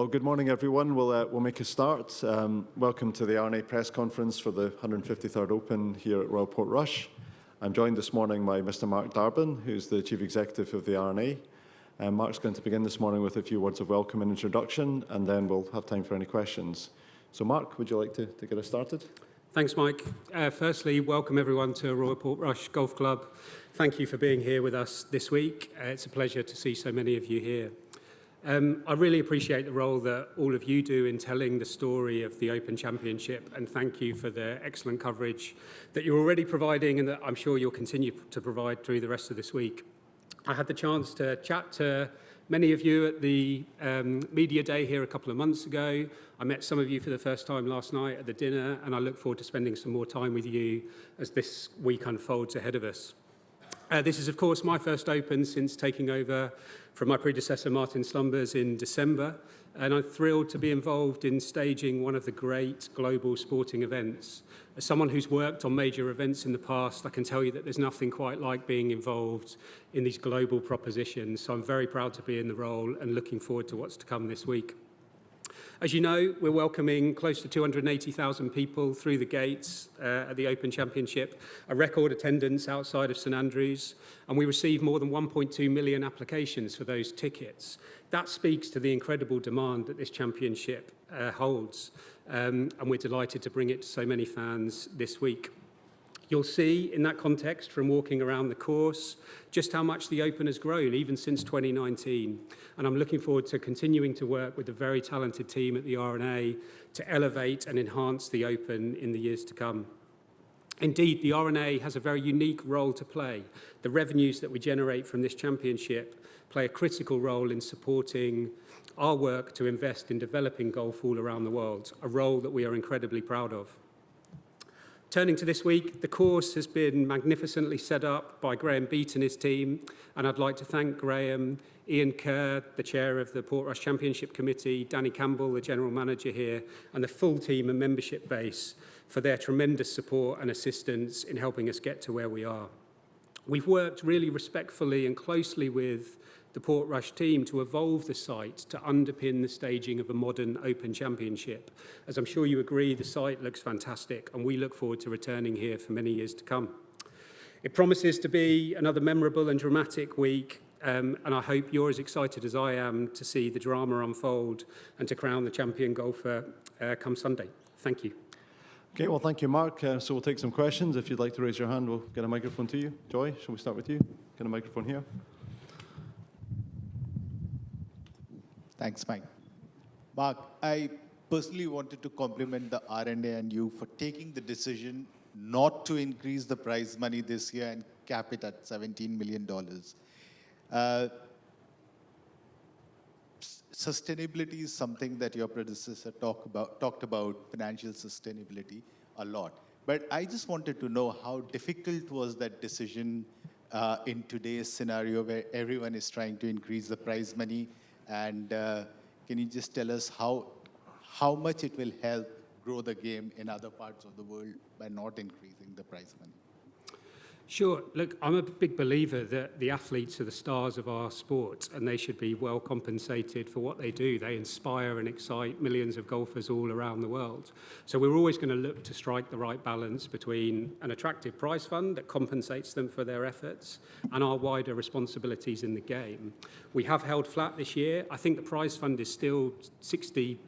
Well, good morning, everyone. We'll make a start. Welcome to the R&A press conference for the 153rd Open here at Royal Portrush. I'm joined this morning by Mr. Mark Darbon, who's the Chief Executive of the R&A. Mark's going to begin this morning with a few words of welcome and introduction, and then we'll have time for any questions. So, Mark, would you like to get us started? Thanks, Mike. Firstly, welcome everyone to Royal Portrush Golf Club. Thank you for being here with us this week. It's a pleasure to see so many of you here. I really appreciate the role that all of you do in telling the story of the Open Championship, and thank you for the excellent coverage that you're already providing and that I'm sure you'll continue to provide through the rest of this week. I had the chance to chat to many of you at the media day here a couple of months ago. I met some of you for the first time last night at the dinner, and I look forward to spending some more time with you as this week unfolds ahead of us. This is, of course, my first Open since taking over from my predecessor, Martin Slumbers, in December, and I'm thrilled to be involved in staging one of the great global sporting events. As someone who's worked on major events in the past, I can tell you that there's nothing quite like being involved in these global propositions, so I'm very proud to be in the role and looking forward to what's to come this week. As you know, we're welcoming close to 280,000 people through the gates at the Open Championship, a record attendance outside of St Andrews, and we received more than 1.2 million applications for those tickets. That speaks to the incredible demand that this championship holds, and we're delighted to bring it to so many fans this week. You'll see in that context from walking around the course just how much the Open has grown even since 2019. And I'm looking forward to continuing to work with a very talented team at the R&A to elevate and enhance the Open in the years to come. Indeed, the R&A has a very unique role to play. The revenues that we generate from this championship play a critical role in supporting our work to invest in developing golf all around the world, a role that we are incredibly proud of. Turning to this week, the course has been magnificently set up by Graham Beat and his team, and I'd like to thank Graham, Ian Kerr, the chair of the Portrush Championship Committee, Danny Campbell, the general manager here, and the full team and membership base for their tremendous support and assistance in helping us get to where we are. We've worked really respectfully and closely with the Portrush team to evolve the site to underpin the staging of a modern Open Championship. As I'm sure you agree, the site looks fantastic, and we look forward to returning here for many years to come. It promises to be another memorable and dramatic week, and I hope you're as excited as I am to see the drama unfold and to crown the champion golfer come Sunday. Thank you. Okay, well, thank you, Mark. So we'll take some questions. If you'd like to raise your hand, we'll get a microphone to you. Joy, shall we start with you? Get a microphone here. Thanks, Mike. Mark, I personally wanted to compliment the R&A and you for taking the decision not to increase the prize money this year and cap it at $17 million. Sustainability is something that your predecessor talked about financial sustainability a lot. But I just wanted to know how difficult was that decision in today's scenario where everyone is trying to increase the prize money? And can you just tell us how much it will help grow the game in other parts of the world by not increasing the prize money? Sure. Look, I'm a big believer that the athletes are the stars of our sport, and they should be well compensated for what they do. They inspire and excite millions of golfers all around the world. So we're always going to look to strike the right balance between an attractive prize fund that compensates them for their efforts and our wider responsibilities in the game. We have held flat this year. I think the prize fund is still 60%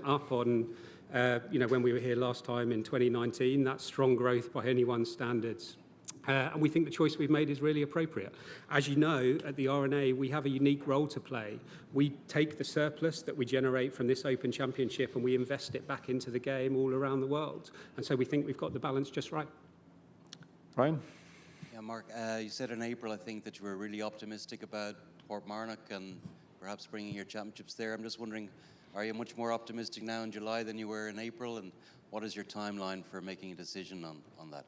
up on when we were here last time in 2019. That's strong growth by anyone's standards. And we think the choice we've made is really appropriate. As you know, at the R&A, we have a unique role to play. We take the surplus that we generate from this Open Championship and we invest it back into the game all around the world. And so we think we've got the balance just right. Ryan? Yeah, Mark, you said in April, I think, that you were really optimistic about Portmarnock and perhaps bringing your championships there. I'm just wondering, are you much more optimistic now in July than you were in April? And what is your timeline for making a decision on that?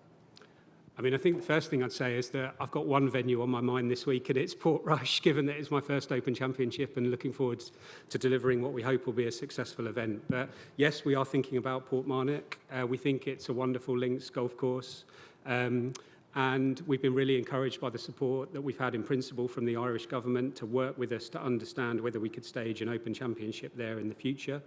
I mean, I think the first thing I'd say is that I've got one venue on my mind this week, and it's Portrush, given that it's my first Open Championship, and looking forward to delivering what we hope will be a successful event. But yes, we are thinking about Portmarnock. We think it's a wonderful links golf course. And we've been really encouraged by the support that we've had in principle from the Irish government to work with us to understand whether we could stage an Open Championship there in the future.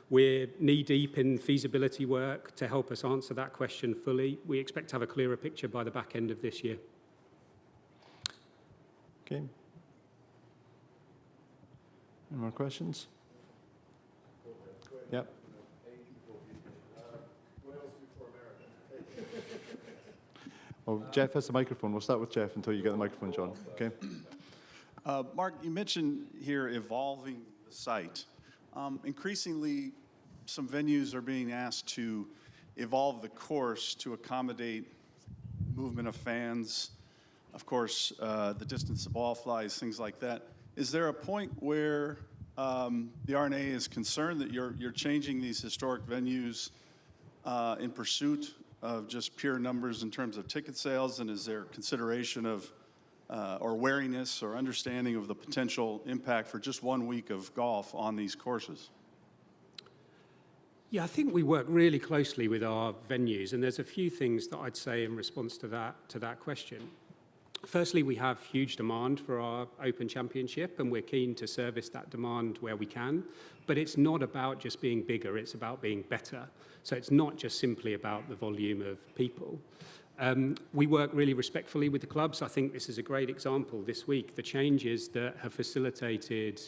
We're knee-deep in feasibility work to help us answer that question fully. We expect to have a clearer picture by the back end of this year. Okay. Any more questions? Yep. Well, Jeff has the microphone. We'll start with Jeff until you get the microphone, John. Okay. Mark, you mentioned here evolving the site. Increasingly, some venues are being asked to evolve the course to accommodate movement of fans, of course, the distance of ball flies, things like that. Is there a point where the R&A is concerned that you're changing these historic venues in pursuit of just pure numbers in terms of ticket sales, and is there consideration of or wariness or understanding of the potential impact for just 1 week of golf on these courses? Yeah, I think we work really closely with our venues, and there's a few things that I'd say in response to that question. Firstly, we have huge demand for our Open Championship, and we're keen to service that demand where we can. But it's not about just being bigger, it's about being better. So it's not just simply about the volume of people. We work really respectfully with the clubs. I think this is a great example this week. The changes that have facilitated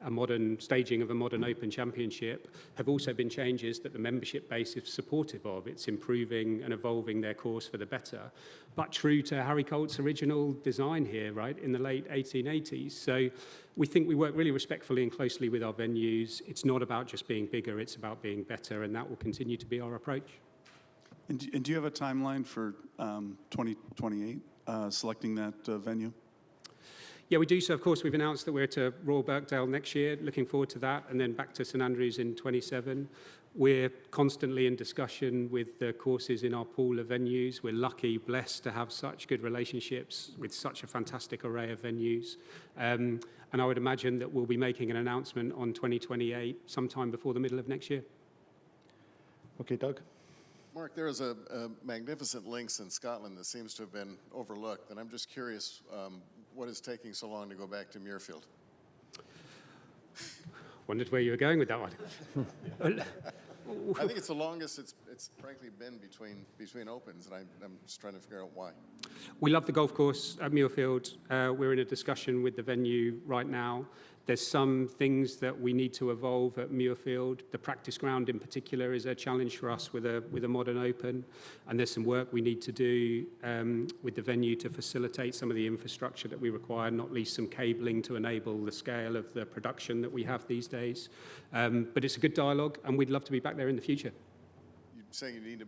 a modern staging of a modern Open Championship have also been changes that the membership base is supportive of. It's improving and evolving their course for the better, but true to Harry Colt's original design here, right, in the late 1880s. So we think we work really respectfully and closely with our venues. It's not about just being bigger, it's about being better, and that will continue to be our approach. And do you have a timeline for 2028, selecting that venue? Yeah, we do. So, of course, we've announced that we're to Royal Birkdale next year. Looking forward to that. And then back to St Andrews in 27. We're constantly in discussion with the courses in our pool of venues. We're lucky, blessed to have such good relationships with such a fantastic array of venues. And I would imagine that we'll be making an announcement on 2028 sometime before the middle of next year. Okay, Doug. Mark, there is a magnificent links in Scotland that seems to have been overlooked, and I'm just curious what is taking so long to go back to Muirfield? Wondered where you were going with that one. I think it's the longest it's frankly been between opens, and I'm just trying to figure out why. We love the golf course at Muirfield. We're in a discussion with the venue right now. There's some things that we need to evolve at Muirfield. The practice ground in particular is a challenge for us with a modern Open. And there's some work we need to do with the venue to facilitate some of the infrastructure that we require, not least some cabling to enable the scale of the production that we have these days. But it's a good dialogue, and we'd love to be back there in the future. You're saying you need to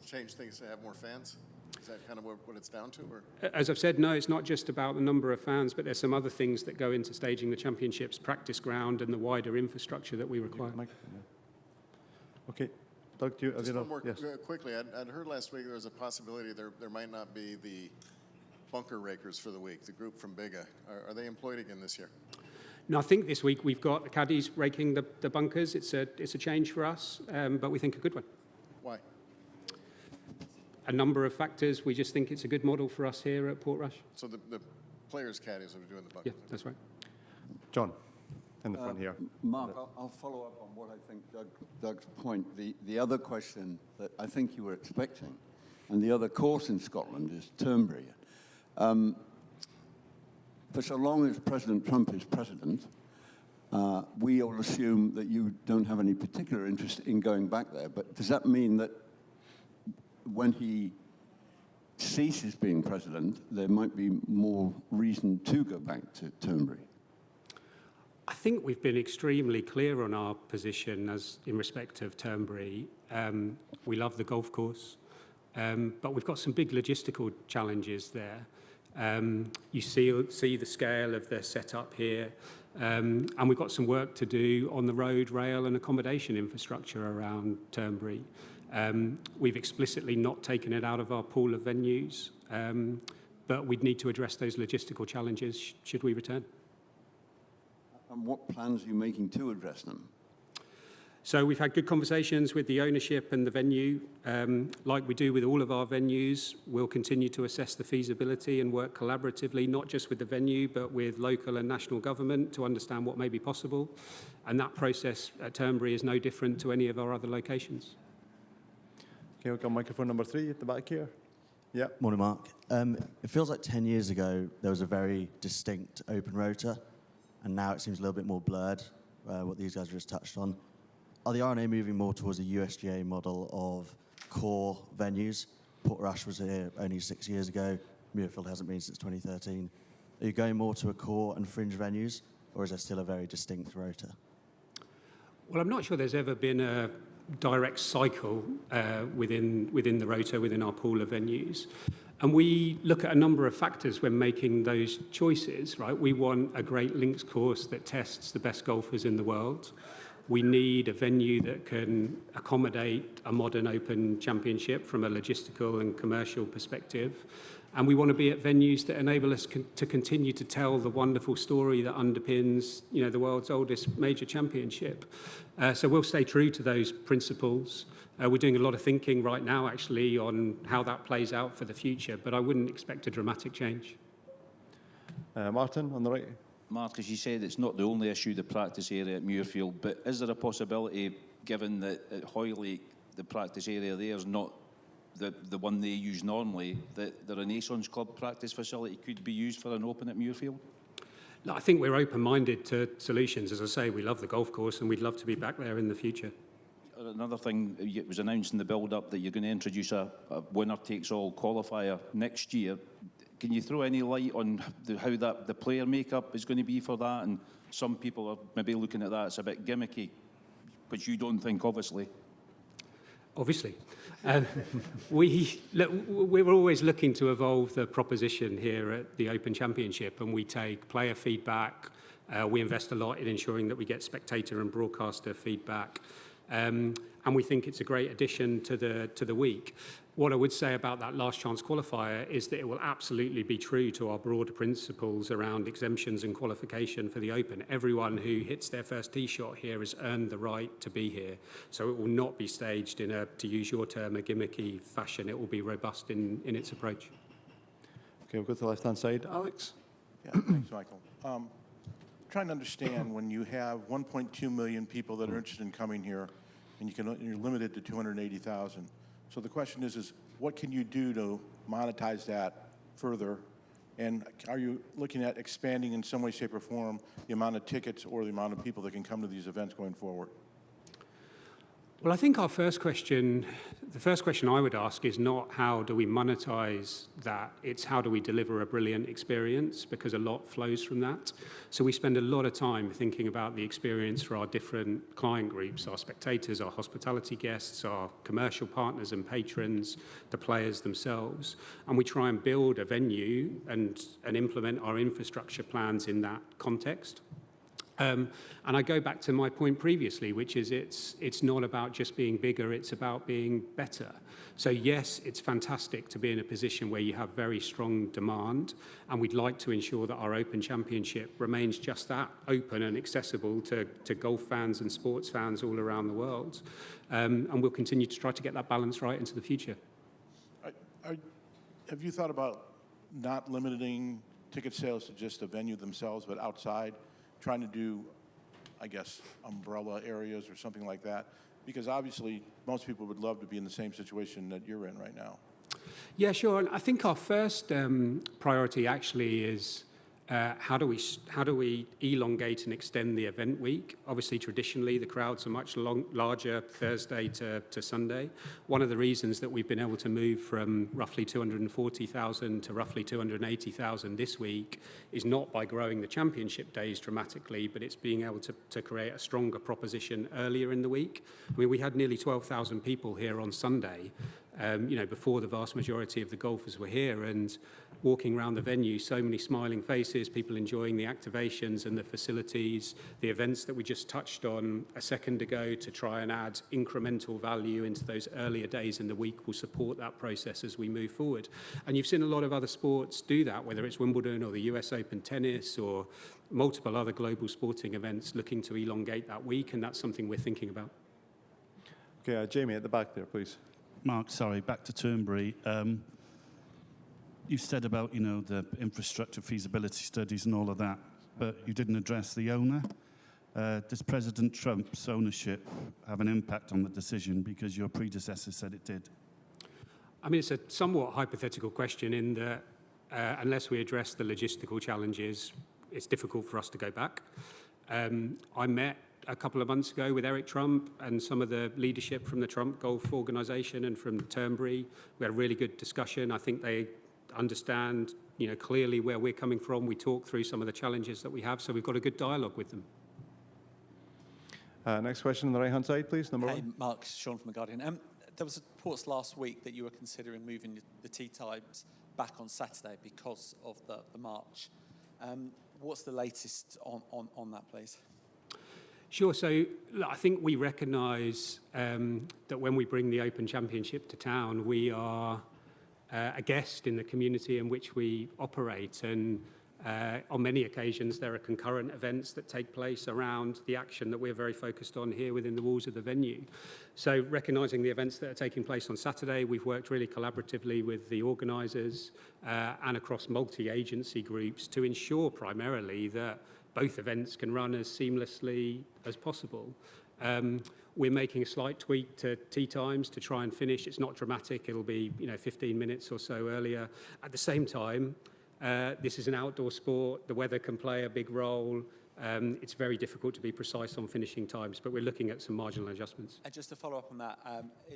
change things to have more fans? Is that kind of what it's down to? Or? As I've said, no, it's not just about the number of fans, but there's some other things that go into staging the championships, practice ground, and the wider infrastructure that we require. Okay. Doug, do you... Just one more yes. quickly. I'd heard last week there was a possibility there might not be the bunker rakers for the week, the group from Bigga. Are they employed again this year? No, I think this week we've got the caddies raking the bunkers. It's a change for us, but we think a good one. Why? A number of factors. We just think it's a good model for us here at Portrush. So the players' caddies will be doing the bunkers? Yeah, that's right. John, in the front here. Mark, I'll follow up on what I think Doug's point. The other question that I think you were expecting, and the other course in Scotland is Turnberry. For so long as President Trump is president, we all assume that you don't have any particular interest in going back there. But does that mean that when he ceases being president, there might be more reason to go back to Turnberry? I think we've been extremely clear on our position as in respect of Turnberry. We love the golf course, but we've got some big logistical challenges there. You see the scale of the setup here, and we've got some work to do on the road, rail, and accommodation infrastructure around Turnberry. We've explicitly not taken it out of our pool of venues, but we'd need to address those logistical challenges should we return. And what plans are you making to address them? So we've had good conversations with the ownership and the venue. Like we do with all of our venues, we'll continue to assess the feasibility and work collaboratively, not just with the venue, but with local and national government to understand what may be possible. And that process at Turnberry is no different to any of our other locations. Okay, we've got microphone number 3 at the back here. Yeah. Morning, Mark. It feels like 10 years ago there was a very distinct open rota, and now it seems a little bit more blurred, what these guys just touched on. Are the R&A moving more towards a USGA model of core venues? Portrush was here only 6 years ago. Muirfield hasn't been since 2013. Are you going more to a core and fringe venues, or is there still a very distinct rota? Well, I'm not sure there's ever been a direct cycle within the rota, within our pool of venues. And we look at a number of factors when making those choices, right? We want a great links course that tests the best golfers in the world. We need a venue that can accommodate a modern Open Championship from a logistical and commercial perspective. And we want to be at venues that enable us to continue to tell the wonderful story that underpins, the world's oldest major championship. So we'll stay true to those principles. We're doing a lot of thinking right now, actually, on how that plays out for the future, but I wouldn't expect a dramatic change. Martin, on the right. Mark, as you said, it's not the only issue, the practice area at Muirfield, but is there a possibility, given that at Hoylake, the practice area there is not the one they use normally, that the Renaissance Club practice facility could be used for an Open at Muirfield? No, I think we're open-minded to solutions. As I say, we love the golf course and we'd love to be back there in the future. Another thing, it was announced in the build-up that you're going to introduce a winner-takes-all qualifier next year. Can you throw any light on how the player makeup is going to be for that? And some people are maybe looking at that as a bit gimmicky, which you don't think, obviously. Obviously. We're always looking to evolve the proposition here at the Open Championship, and we take player feedback. We invest a lot in ensuring that we get spectator and broadcaster feedback. And we think it's a great addition to the week. What I would say about that last chance qualifier is that it will absolutely be true to our broader principles around exemptions and qualification for the Open. Everyone who hits their first tee shot here has earned the right to be here. So it will not be staged in to use your term, a gimmicky fashion. It will be robust in its approach. Okay, we'll go to the left-hand side. Alex? Yeah, thanks, Michael. Trying to understand when you have 1.2 million people that are interested in coming here, and you're limited to 280,000. So the question is what can you do to monetize that further? And are you looking at expanding in some way, shape, or form the amount of tickets or the amount of people that can come to these events going forward? Well, I think the first question I would ask is not how do we monetize that, it's how do we deliver a brilliant experience, because a lot flows from that. So we spend a lot of time thinking about the experience for our different client groups, our spectators, our hospitality guests, our commercial partners and patrons, the players themselves. And we try and build a venue and implement our infrastructure plans in that context. And I go back to my point previously, which is it's not about just being bigger, it's about being better. So yes, it's fantastic to be in a position where you have very strong demand, and we'd like to ensure that our Open Championship remains just that, open and accessible to golf fans and sports fans all around the world. And we'll continue to try to get that balance right into the future. Have you thought about not limiting ticket sales to just the venue themselves, but outside? Trying to do, I guess, umbrella areas or something like that? Because obviously, most people would love to be in the same situation that you're in right now. Yeah, sure. And I think our first priority actually is how do we elongate and extend the event week? Obviously, traditionally, the crowds are much larger Thursday to Sunday. One of the reasons that we've been able to move from roughly 240,000 to roughly 280,000 this week is not by growing the championship days dramatically, but it's being able to create a stronger proposition earlier in the week. I mean, we had nearly 12,000 people here on Sunday, before the vast majority of the golfers were here, and walking around the venue, so many smiling faces, people enjoying the activations and the facilities, the events that we just touched on a second ago to try and add incremental value into those earlier days in the week will support that process as we move forward. And you've seen a lot of other sports do that, whether it's Wimbledon or the US Open tennis or multiple other global sporting events looking to elongate that week, and that's something we're thinking about. Okay, Jamie at the back there, please. Mark, sorry, back to Turnberry. You said about, the infrastructure feasibility studies and all of that, but you didn't address the owner. Does President Trump's ownership have an impact on the decision because your predecessor said it did? I mean, it's a somewhat hypothetical question in that unless we address the logistical challenges, it's difficult for us to go back. I met a couple of months ago with Eric Trump and some of the leadership from the Trump Golf Organization and from Turnberry. We had a really good discussion. I think they understand, clearly where we're coming from. We talked through some of the challenges that we have, so we've got a good dialogue with them. Next question on the right-hand side, please, number Hey, one. Mark, Sean from The Guardian. There was reports last week that you were considering moving the tee times back on Saturday because of the march. What's the latest on that, please? Sure. So look, I think we recognise that when we bring the Open Championship to town, we are a guest in the community in which we operate. And on many occasions, there are concurrent events that take place around the action that we're very focused on here within the walls of the venue. So recognising the events that are taking place on Saturday, we've worked really collaboratively with the organisers and across multi-agency groups to ensure primarily that both events can run as seamlessly as possible. We're making a slight tweak to tee times to try and finish. It's not dramatic. It'll be 15 minutes or so earlier. At the same time, this is an outdoor sport. The weather can play a big role. It's very difficult to be precise on finishing times, but we're looking at some marginal adjustments. And just to follow up on that,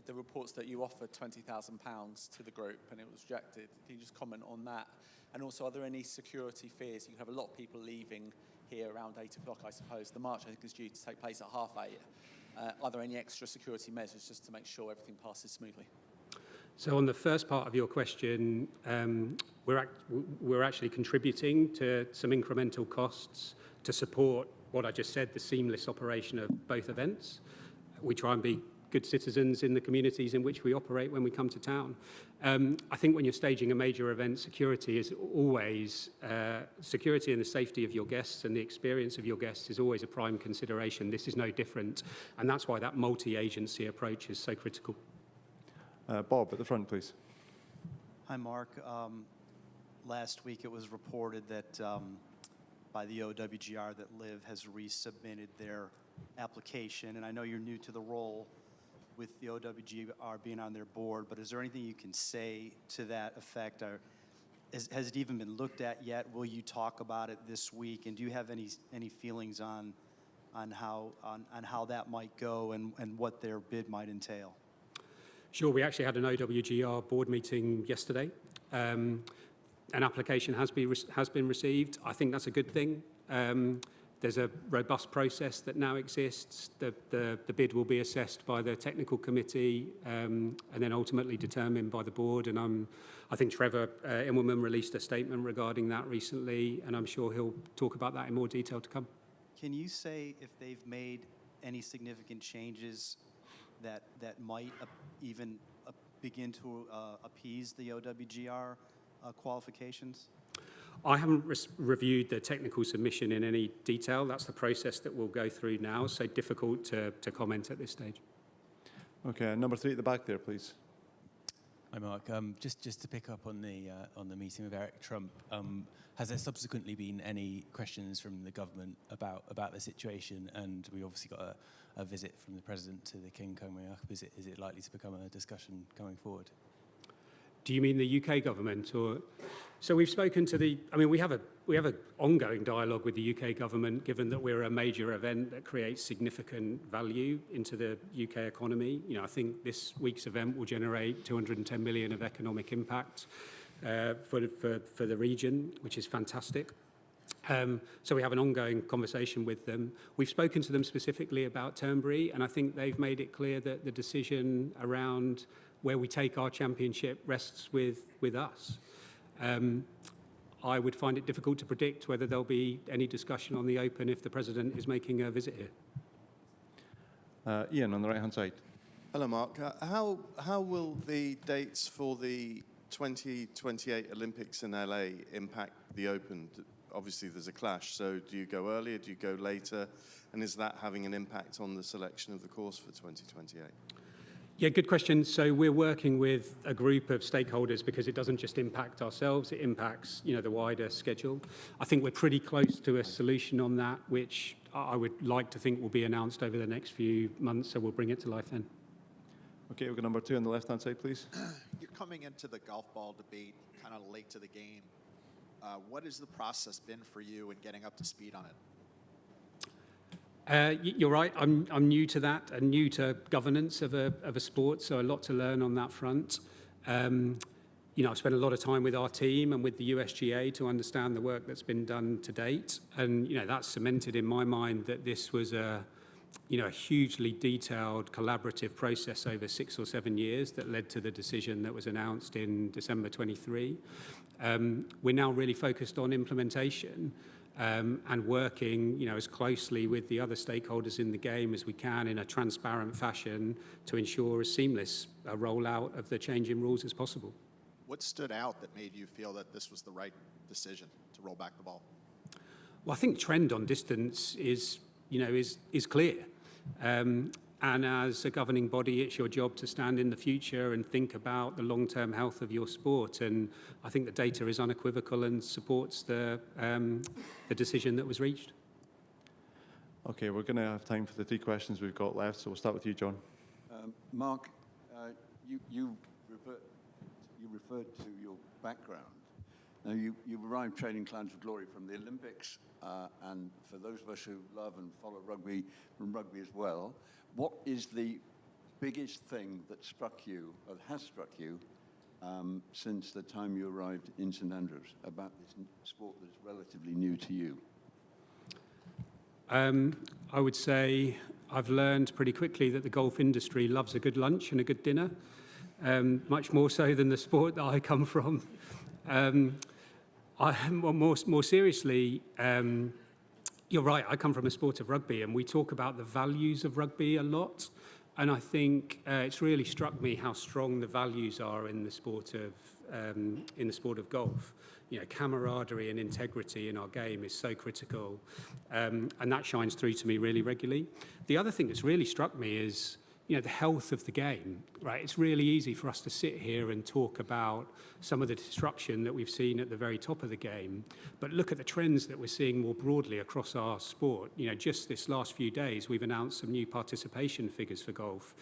the reports that you offered £20,000 to the group and it was rejected. Can you just comment on that? And also, are there any security fears? You have a lot of people leaving here around 8 o'clock, I suppose. The march, I think, is due to take place at 8:30. Are there any extra security measures just to make sure everything passes smoothly? So on the first part of your question, we're actually contributing to some incremental costs to support what I just said, the seamless operation of both events. We try and be good citizens in the communities in which we operate when we come to town. I think when you're staging a major event, security is always, security and the safety of your guests and the experience of your guests is always a prime consideration. This is no different, and that's why that multi-agency approach is so critical. Bob, at the front, please. Hi, Mark. Last week it was reported that by the OWGR that LIV has resubmitted their application, and I know you're new to the role with the OWGR being on their board, but is there anything you can say to that effect? Or has it even been looked at yet? Will you talk about it this week? And do you have any feelings on how that might go and what their bid might entail? Sure, we actually had an OWGR board meeting yesterday. An application has been received. I think that's a good thing. There's a robust process that now exists. The bid will be assessed by the technical committee and then ultimately determined by the board. And I think Trevor Immelman released a statement regarding that recently, and I'm sure he'll talk about that in more detail to come. Can you say if they've made any significant changes that might even begin to appease the OWGR qualifications? I haven't reviewed the technical submission in any detail. That's the process that we'll go through now, so difficult to comment at this stage. Okay, number 3 at the back there, please. Hi, Mark. Just to pick up on the meeting with Eric Trump, has there subsequently been any questions from the government about the situation? And we obviously got a visit from the president to the King coming up. Is it likely to become a discussion going forward? Do you mean the UK government, or? So we've spoken to we have an ongoing dialogue with the UK government, given that we're a major event that creates significant value into the UK economy. I think this week's event will generate 210 million of economic impact for the region, which is fantastic. So we have an ongoing conversation with them. We've spoken to them specifically about Turnberry, and I think they've made it clear that the decision around where we take our championship rests with us. I would find it difficult to predict whether there'll be any discussion on the Open if the President is making a visit here. Ian, on the right-hand side. Hello, Mark. How will the dates for the 2028 Olympics in LA impact the Open? Obviously, there's a clash, so do you go earlier, do you go later? And is that having an impact on the selection of the course for 2028? Yeah, good question. So we're working with a group of stakeholders because it doesn't just impact ourselves, it impacts, the wider schedule. I think we're pretty close to a solution on that, which I would like to think will be announced over the next few months, so we'll bring it to life then. Okay, we've got number 2 on the left-hand side, please. You're coming into the golf ball debate kind of late to the game. What has the process been for you in getting up to speed on it? You're right. I'm new to that and new to governance of a sport, so a lot to learn on that front. I've spent a lot of time with our team and with the USGA to understand the work that's been done to date, and that's cemented in my mind that this was a hugely detailed collaborative process over 6 or 7 years that led to the decision that was announced in December 23. We're now really focused on implementation. And working, as closely with the other stakeholders in the game as we can in a transparent fashion to ensure as seamless a rollout of the changing rules as possible. What stood out that made you feel that this was the right decision to roll back the ball? Well, I think trend on distance is clear. And as a governing body, it's your job to stand in the future and think about the long-term health of your sport. And I think the data is unequivocal and supports the decision that was reached. Okay, we're going to have time for the 3 questions we've got left, so we'll start with you, John. Mark, you referred to your background. Now, you arrived training clouds of glory from the Olympics, and for those of us who love and follow rugby, from rugby as well, what is the biggest thing that struck you, or has struck you, since the time you arrived in St Andrews about this sport that's relatively new to you? I would say I've learned pretty quickly that the golf industry loves a good lunch and a good dinner, much more so than the sport that I come from. More seriously, you're right, I come from a sport of rugby, and we talk about the values of rugby a lot. And I think it's really struck me how strong the values are in the sport of golf. Camaraderie and integrity in our game is so critical, and that shines through to me really regularly. The other thing that's really struck me is the health of the game, right? It's really easy for us to sit here and talk about some of the disruption that we've seen at the very top of the game, but look at the trends that we're seeing more broadly across our sport. Just this last few days, we've announced some new participation figures for golf.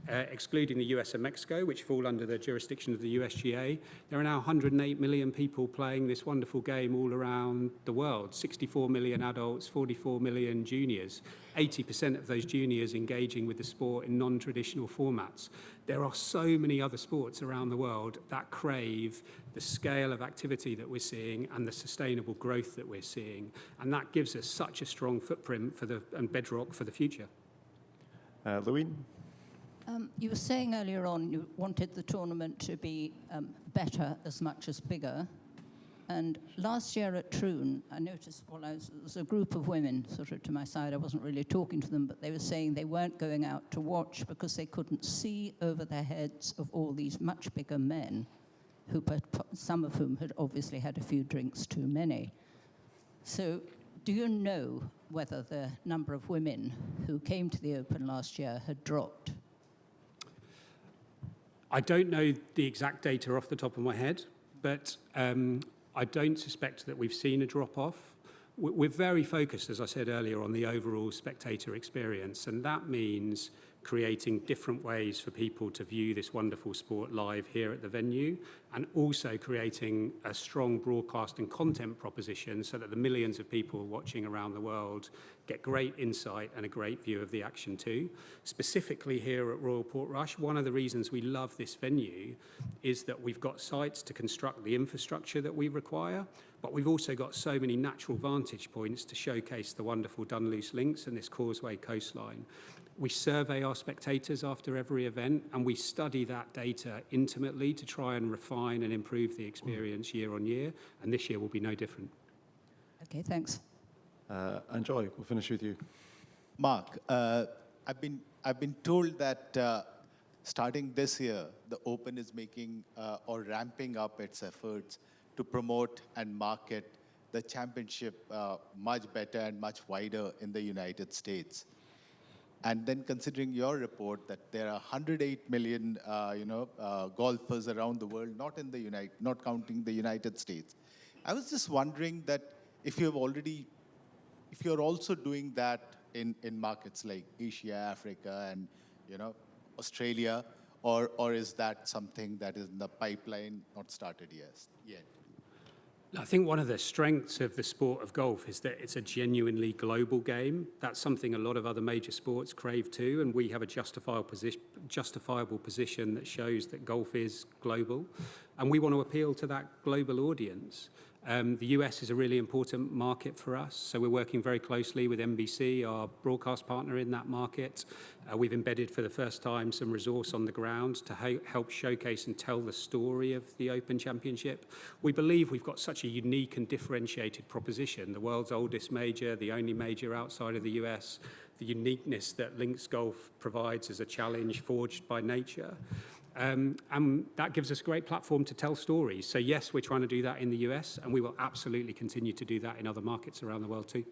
Excluding the US and Mexico, which fall under the jurisdiction of the USGA, there are now 108 million people playing this wonderful game all around the world. 64 million adults, 44 million juniors, 80% of those juniors engaging with the sport in non-traditional formats. There are so many other sports around the world that crave the scale of activity that we're seeing and the sustainable growth that we're seeing. And that gives us such a strong footprint and bedrock for the future. Louine? You were saying earlier on you wanted the tournament to be better as much as bigger. And last year at Troon, I noticed, there was a group of women sort of to my side. I wasn't really talking to them, but they were saying they weren't going out to watch because they couldn't see over their heads of all these much bigger men, some of whom had obviously had a few drinks too many. So do you know whether the number of women who came to the Open last year had dropped? I don't know the exact data off the top of my head, but I don't suspect that we've seen a drop-off. We're very focused, as I said earlier, on the overall spectator experience, and that means creating different ways for people to view this wonderful sport live here at the venue, and also creating a strong broadcast and content proposition so that the millions of people watching around the world get great insight and a great view of the action too. Specifically here at Royal Portrush, one of the reasons we love this venue is that we've got sites to construct the infrastructure that we require, but we've also got so many natural vantage points to showcase the wonderful Dunluce links and this causeway coastline. We survey our spectators after every event, and we study that data intimately to try and refine and improve the experience year on year, and this year will be no different. Okay, thanks. And Joy, we'll finish with you. Mark, I've been told that starting this year, the Open is making or ramping up its efforts to promote and market the championship much better and much wider in the United States. And then considering your report that there are 108 million, golfers around the world, not counting the United States. I was just wondering that if you're also doing that in markets like Asia, Africa, and Australia, or is that something that is in the pipeline, not started yet? I think one of the strengths of the sport of golf is that it's a genuinely global game. That's something a lot of other major sports crave too, and we have a justifiable position that shows that golf is global, and we want to appeal to that global audience. The US is a really important market for us, so we're working very closely with NBC, our broadcast partner in that market. We've embedded for the first time some resource on the ground to help showcase and tell the story of the Open Championship. We believe we've got such a unique and differentiated proposition, the world's oldest major, the only major outside of the US, the uniqueness that links golf provides as a challenge forged by nature. And that gives us a great platform to tell stories. So yes, we're trying to do that in the US, and we will absolutely continue to do that in other markets around the world too.